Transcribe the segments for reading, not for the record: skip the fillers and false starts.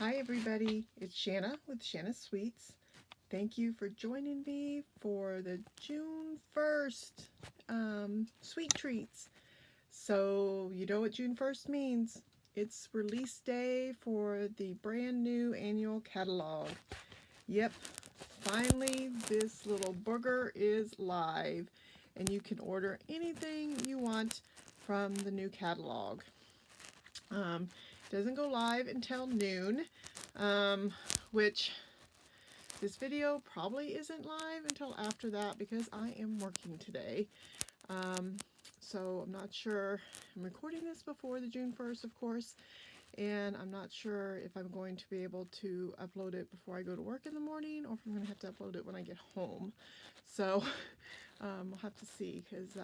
Hi everybody, it's Shanna with Shanna Sweets. Thank you for joining me for the June 1st sweet treats. So you know what June 1st means. It's release day for the brand new annual catalog. Yep, finally this little booger is live and you can order anything you want from the new catalog. Doesn't go live until noon, which this video probably isn't live until after that because I am working today. So I'm not sure. I'm recording this before the June 1st, of course, and I'm not sure if I'm going to be able to upload it before I go to work in the morning or if I'm going to have to upload it when I get home. So we'll have to see because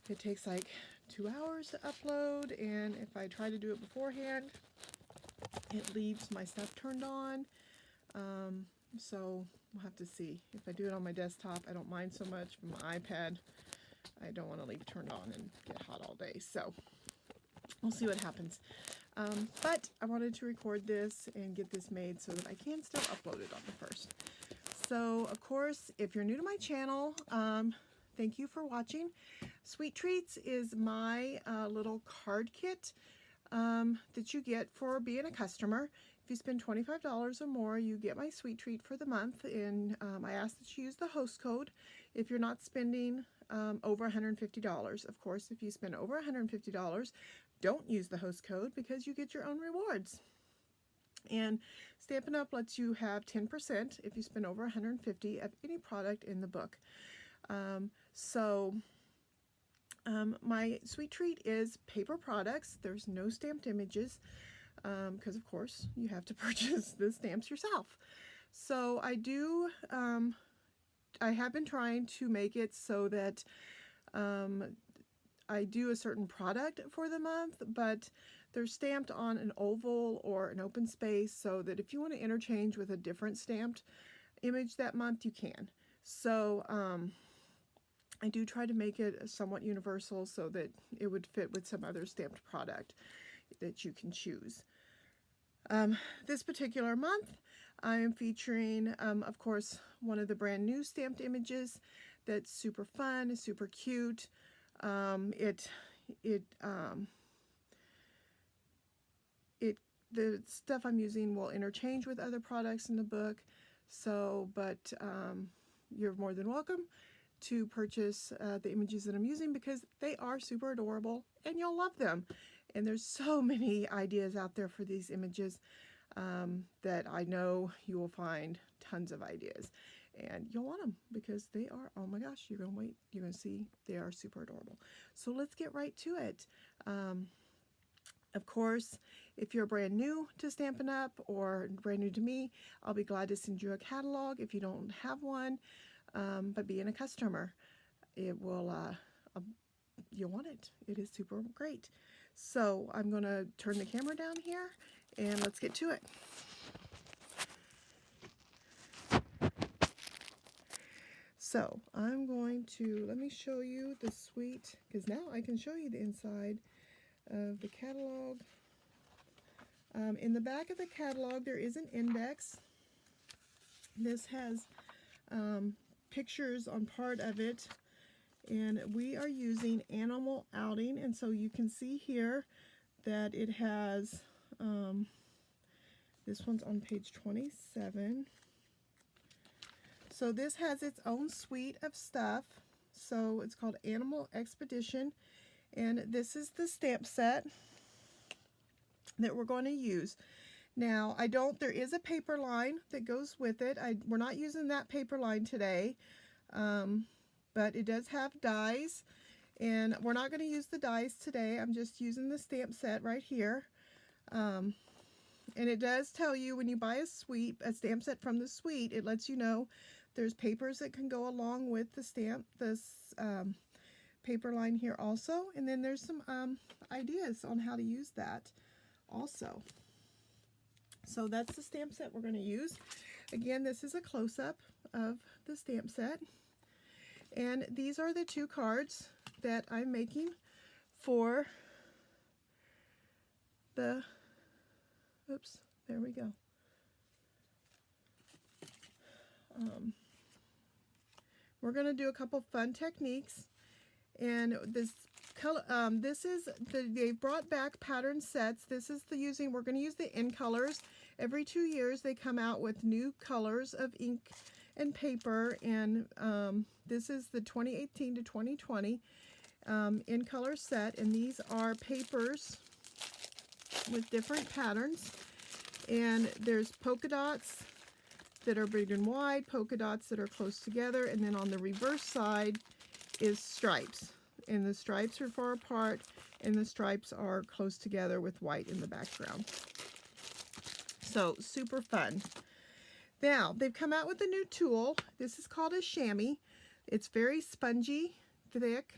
it takes like 2 hours to upload, and if I try to do it beforehand, it leaves my stuff turned on. So we'll have to see. If I do it on my desktop, I don't mind so much, but my iPad, I don't want to leave it turned on and get hot all day. So we'll see what happens. But I wanted to record this and get this made so that I can still upload it on the 1st. So, of course, if you're new to my channel, thank you for watching. Sweet Treats is my little card kit that you get for being a customer. If you spend $25 or more, you get my sweet treat for the month, and I ask that you use the host code if you're not spending over $150. Of course, if you spend over $150, don't use the host code because you get your own rewards. And Stampin' Up! Lets you have 10% if you spend over $150 of any product in the book. My sweet treat is paper products. There's no stamped images because, of course, you have to purchase the stamps yourself. So I have been trying to make it so that I do a certain product for the month, but they're stamped on an oval or an open space so that if you want to interchange with a different stamped image that month, you can. So I do try to make it somewhat universal so that it would fit with some other stamped product that you can choose. This particular month, I am featuring, of course, one of the brand new stamped images that's super fun, super cute. The stuff I'm using will interchange with other products in the book. So, but you're more than welcome to purchase the images that I'm using because they are super adorable and you'll love them. And there's so many ideas out there for these images that I know you will find tons of ideas. And you'll want them because they are, oh my gosh, you're going to see, they are super adorable. So let's get right to it. Of course, if you're brand new to Stampin' Up! Or brand new to me, I'll be glad to send you a catalog if you don't have one. But being a customer, it will, you'll want it. It is super great. So I'm going to turn the camera down here and let's get to it. So I'm going to, let me show you the sweet, because now I can show you the inside of the catalog. In the back of the catalog, there is an index. This has pictures on part of it, and we are using Animal Outing, and so you can see here that it has, this one's on page 27. So this has its own suite of stuff. So it's called Animal Expedition, and this is the stamp set that we're going to use. Now, there is a paper line that goes with it. We're not using that paper line today, but it does have dies, and we're not going to use the dies today. I'm just using the stamp set right here. And it does tell you when you buy a stamp set from the suite, it lets you know there's papers that can go along with the stamp, this paper line here also, and then there's some ideas on how to use that also. So that's the stamp set we're going to use. Again, this is a close-up of the stamp set. And these are the 2 cards that I'm making for the Oops, there we go. We're going to do a couple fun techniques, and this color, they've brought back pattern sets. This is we're going to use the In Colors. Every 2 years they come out with new colors of ink and paper, and this is the 2018 to 2020 In Color set, and these are papers with different patterns, and there's polka dots that are big and wide, polka dots that are close together, and then on the reverse side is stripes, and the stripes are far apart and the stripes are close together with white in the background. So super fun. Now they've come out with a new tool. This is called a chamois. It's very spongy, thick,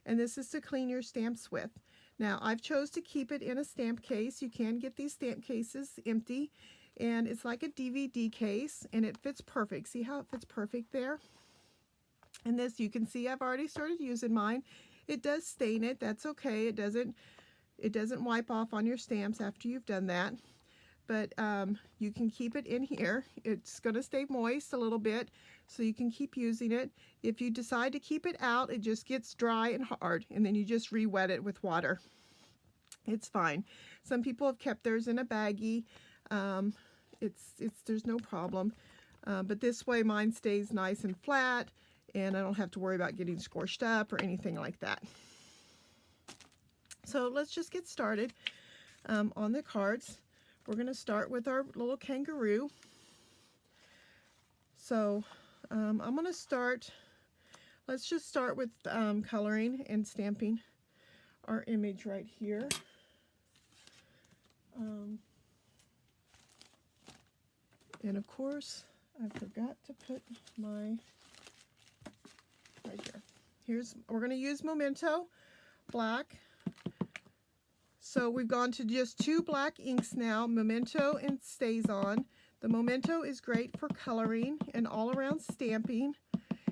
and this is to clean your stamps with. Now I've chose to keep it in a stamp case. You can get these stamp cases empty, and it's like a DVD case, and it fits perfect. See how it fits perfect there? And this, you can see I've already started using mine. It does stain it. That's okay. It doesn't wipe off on your stamps after you've done that. But you can keep it in here. It's going to stay moist a little bit, so you can keep using it. If you decide to keep it out, it just gets dry and hard, and then you just re-wet it with water. It's fine. Some people have kept theirs in a baggie. There's no problem. But this way mine stays nice and flat, and I don't have to worry about getting scorched up or anything like that. So let's just get started on the cards. We're going to start with our little kangaroo. So I'm going to start, let's just start with coloring and stamping our image right here. And of course, I forgot to put my, right here. We're going to use Memento black. So we've gone to just 2 black inks now, Memento and StazOn. The Memento is great for coloring and all around stamping.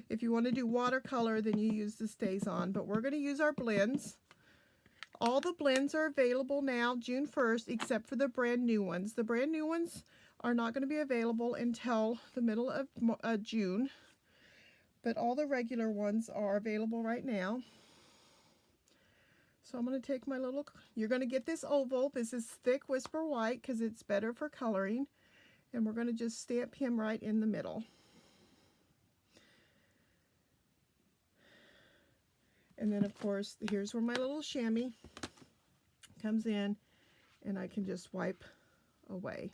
If you want to do watercolor, then you use the StazOn, but we're going to use our blends. All the blends are available now, June 1st, except for the brand new ones. The brand new ones are not going to be available until the middle of June, but all the regular ones are available right now. So I'm going to take my little, you're going to get this oval. This is thick Whisper White because it's better for coloring. And we're going to just stamp him right in the middle. And then of course, here's where my little chamois comes in, and I can just wipe away.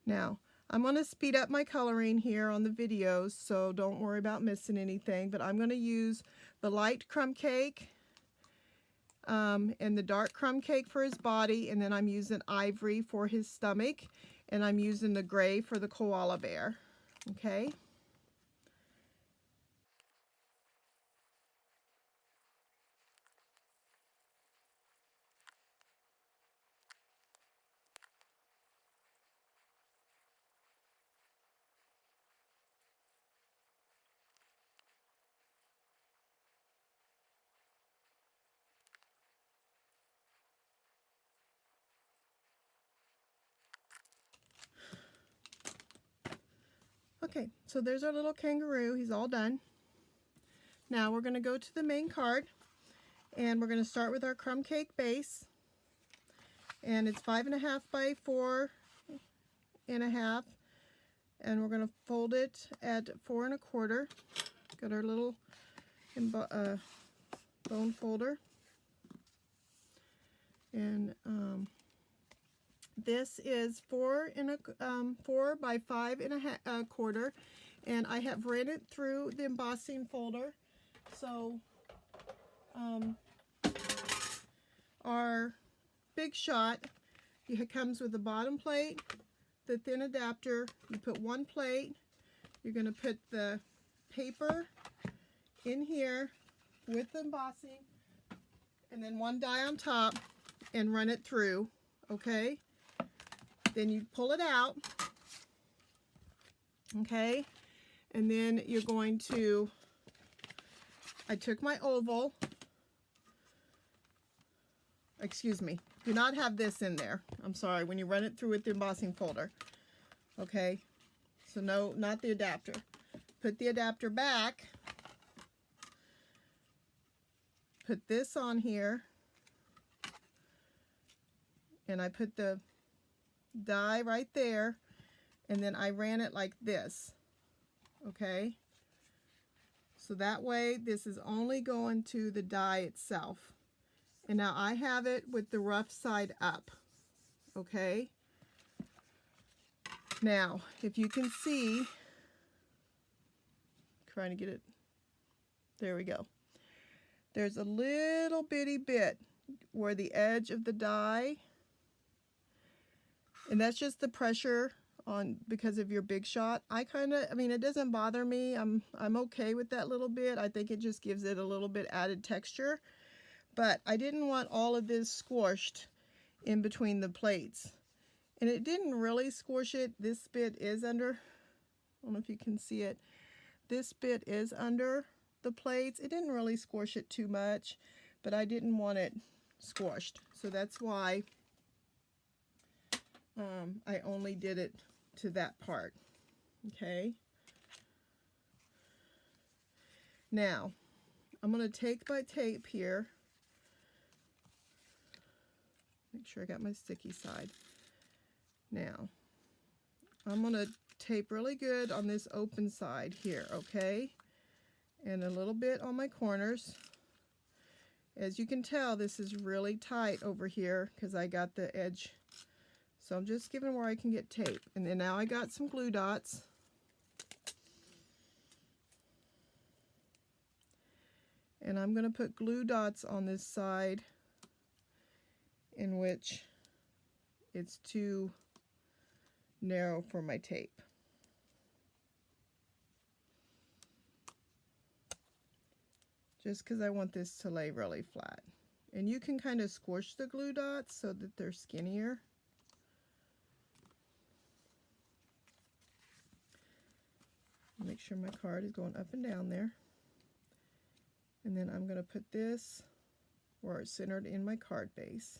Now, I'm going to speed up my coloring here on the videos, so don't worry about missing anything, but I'm going to use the light crumb cake and the dark crumb cake for his body, and then I'm using ivory for his stomach, and I'm using the gray for the koala bear. Okay? Okay, so there's our little kangaroo. He's all done. Now we're going to go to the main card, and we're going to start with our crumb cake base, and it's 5.5 by 4.5, and we're going to fold it at 4 1/4. Got our little bone folder, and this is 4 by 5 1/4, and I have ran it through the embossing folder. So our Big Shot, it comes with the bottom plate, the thin adapter. You put one plate, you're going to put the paper in here with the embossing, and then one die on top, and run it through, okay? Then you pull it out, okay? And then you're going to, I took my oval, excuse me, do not have this in there. I'm sorry, when you run it through with the embossing folder. Okay, so no, not the adapter. Put the adapter back. Put this on here. And I put the die right there. And then I ran it like this. Okay. So that way this is only going to the die itself. And now I have it with the rough side up. Okay. Now, if you can see, trying to get it, there we go. There's a little bitty bit where the edge of the die, and that's just the pressure on because of your Big Shot. I mean, it doesn't bother me. I'm okay with that little bit. I think it just gives it a little bit added texture. But I didn't want all of this squished in between the plates. And it didn't really squish it. This bit is under, I don't know if you can see it. This bit is under the plates. It didn't really squish it too much, but I didn't want it squished. So that's why I only did it to that part. Okay. Now, I'm going to take my tape here. Make sure I got my sticky side. Now, I'm going to tape really good on this open side here, okay? And a little bit on my corners. As you can tell, this is really tight over here because I got the edge. So I'm just giving where I can get tape. And then now I got some glue dots. And I'm going to put glue dots on this side in which it's too narrow for my tape. Just because I want this to lay really flat. And you can kind of squish the glue dots so that they're skinnier. Make sure my card is going up and down there. And then I'm going to put this where it's centered in my card base.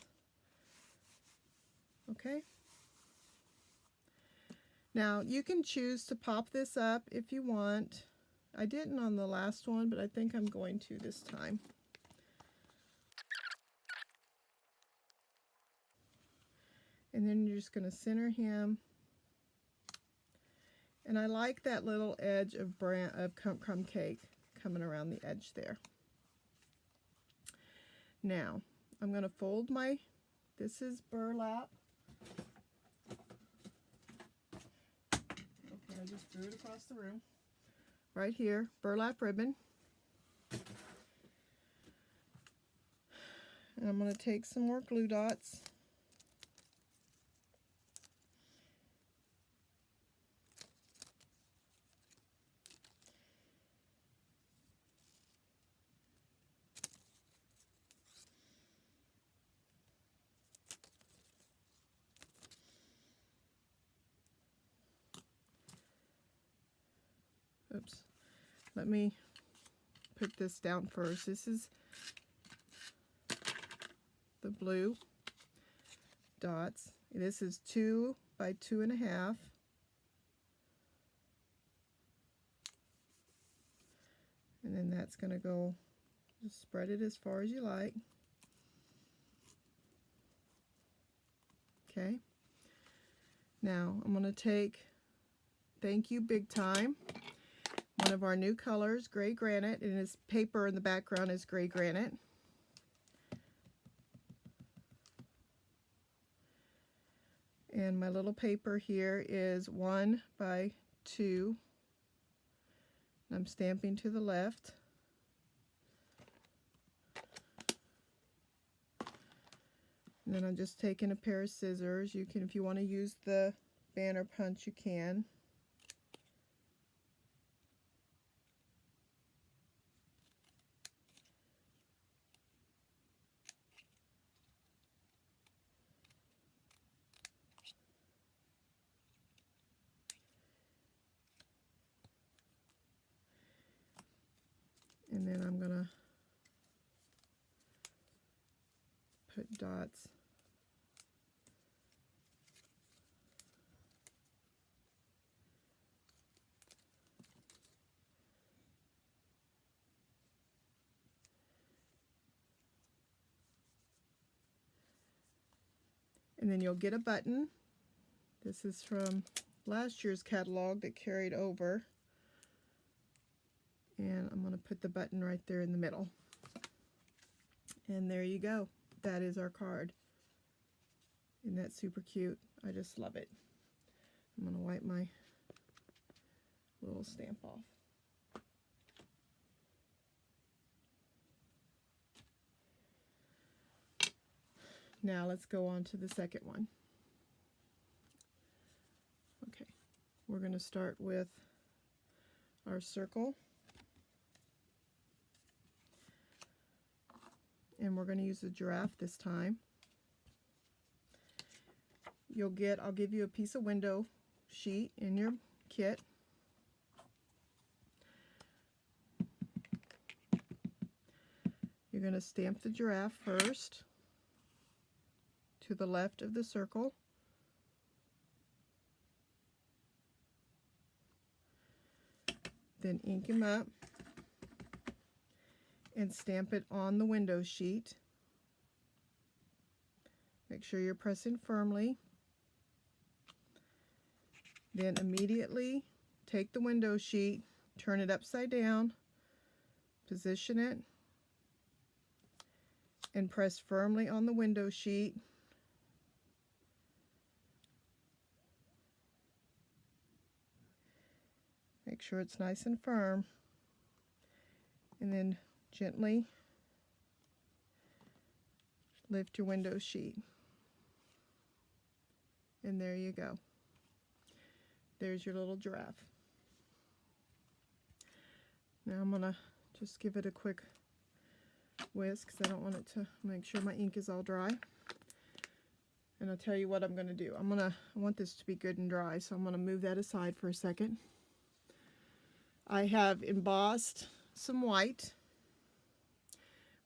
Okay. Now you can choose to pop this up if you want. I didn't on the last one, but I think I'm going to this time. And then you're just going to center him. And I like that little edge of crumb cake coming around the edge there. Now, I'm going to fold my, this is burlap. Okay, I just threw it across the room. Right here, burlap ribbon. And I'm going to take some more glue dots. Oops. Let me put this down first. This is the blue dots. This is 2 by 2.5. And then that's going to go, just spread it as far as you like. Okay. Now I'm going to take Thank You Big Time, one of our new colors, Gray Granite, and his paper in the background is Gray Granite. And my little paper here is 1 by 2. I'm stamping to the left. And then I'm just taking a pair of scissors. You can, if you want to use the banner punch, you can. And then I'm going to put dots. And then you'll get a button. This is from last year's catalog that carried over. And I'm going to put the button right there in the middle. And there you go. That is our card. Isn't that super cute? I just love it. I'm going to wipe my little stamp off. Now let's go on to the second one. Okay, we're going to start with our circle. And we're going to use a giraffe this time. I'll give you a piece of window sheet in your kit. You're going to stamp the giraffe first to the left of the circle. Then ink him up and stamp it on the window sheet. Make sure you're pressing firmly. Then immediately take the window sheet, turn it upside down, position it, and press firmly on the window sheet. Make sure it's nice and firm. And then gently lift your window sheet. And there you go. There's your little giraffe. Now I'm going to just give it a quick whisk because I don't want it to, make sure my ink is all dry. And I'll tell you what I'm going to do. I want this to be good and dry, so I'm going to move that aside for a second. I have embossed some white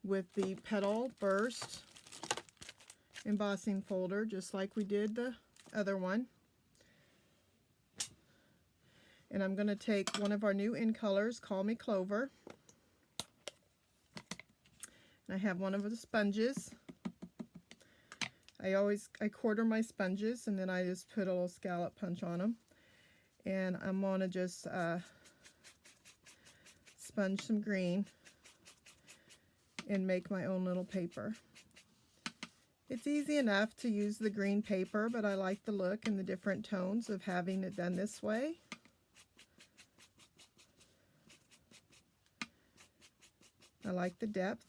with the Petal Burst embossing folder, just like we did the other one. And I'm going to take one of our new in colors, Call Me Clover. And I have one of the sponges. I quarter my sponges and then I just put a little scallop punch on them. And I'm going to just sponge some green and make my own little paper. It's easy enough to use the green paper, but I like the look and the different tones of having it done this way. I like the depth.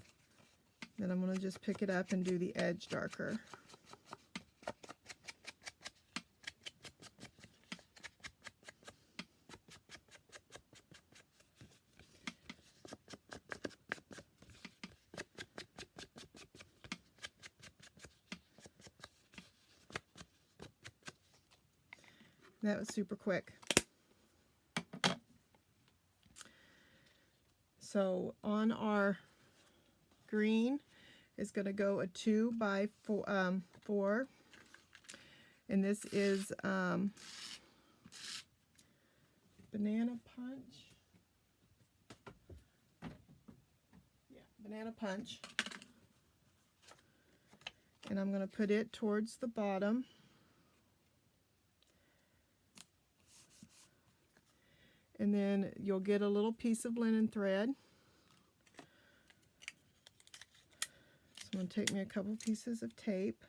Then I'm going to just pick it up and do the edge darker. That was super quick. So on our green is going to go a 2 by 4, and this is Banana Punch. Yeah, Banana Punch. And I'm going to put it towards the bottom. And then you'll get a little piece of linen thread. So I'm going to take me a couple pieces of tape.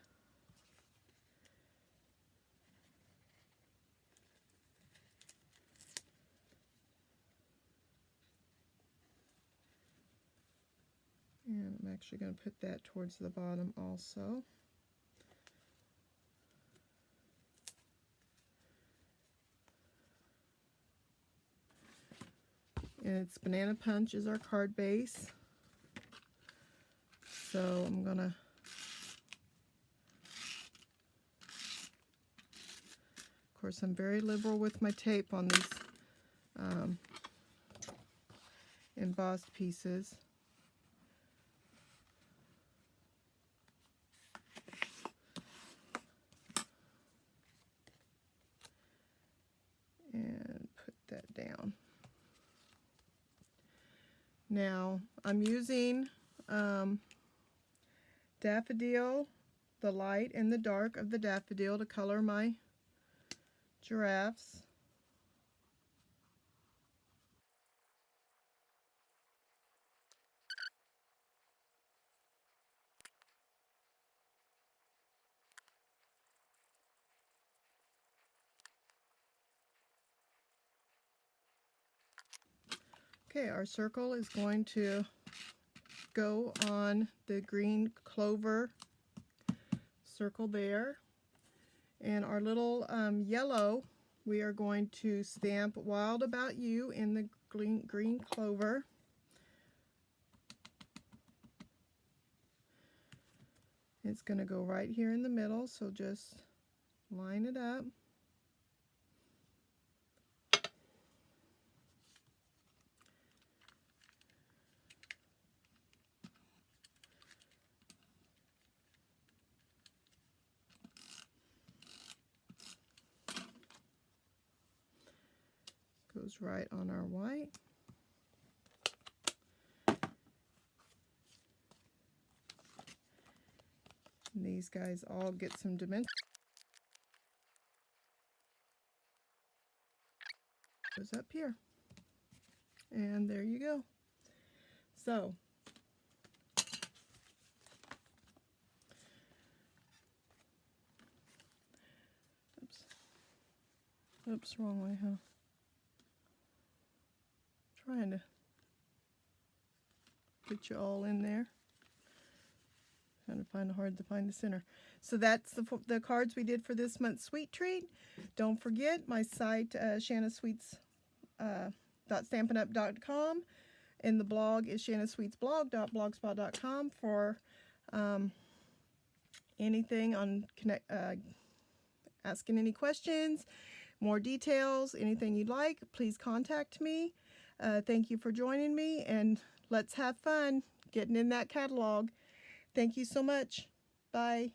And I'm actually going to put that towards the bottom also. And it's Banana Punch is our card base. So I'm going to of course I'm very liberal with my tape on these embossed pieces. that down. Now I'm using daffodil, the light and the dark of the daffodil to color my giraffes. Okay, our circle is going to go on the green clover circle there. And our little yellow, we are going to stamp Wild About You in the green clover. It's going to go right here in the middle, so just line it up. Goes right on our white. And these guys all get some dimension. Goes up here. And there you go. So, oops, wrong way, huh? Trying to get you all in there. Kind of hard to find the center. So that's the cards we did for this month's Sweet Treat. Don't forget my site, shannasweets.stampinup.com, and the blog is shannasweetsblog.blogspot.com for anything on asking any questions, more details, anything you'd like. Please contact me. Thank you for joining me, and let's have fun getting in that catalog. Thank you so much. Bye.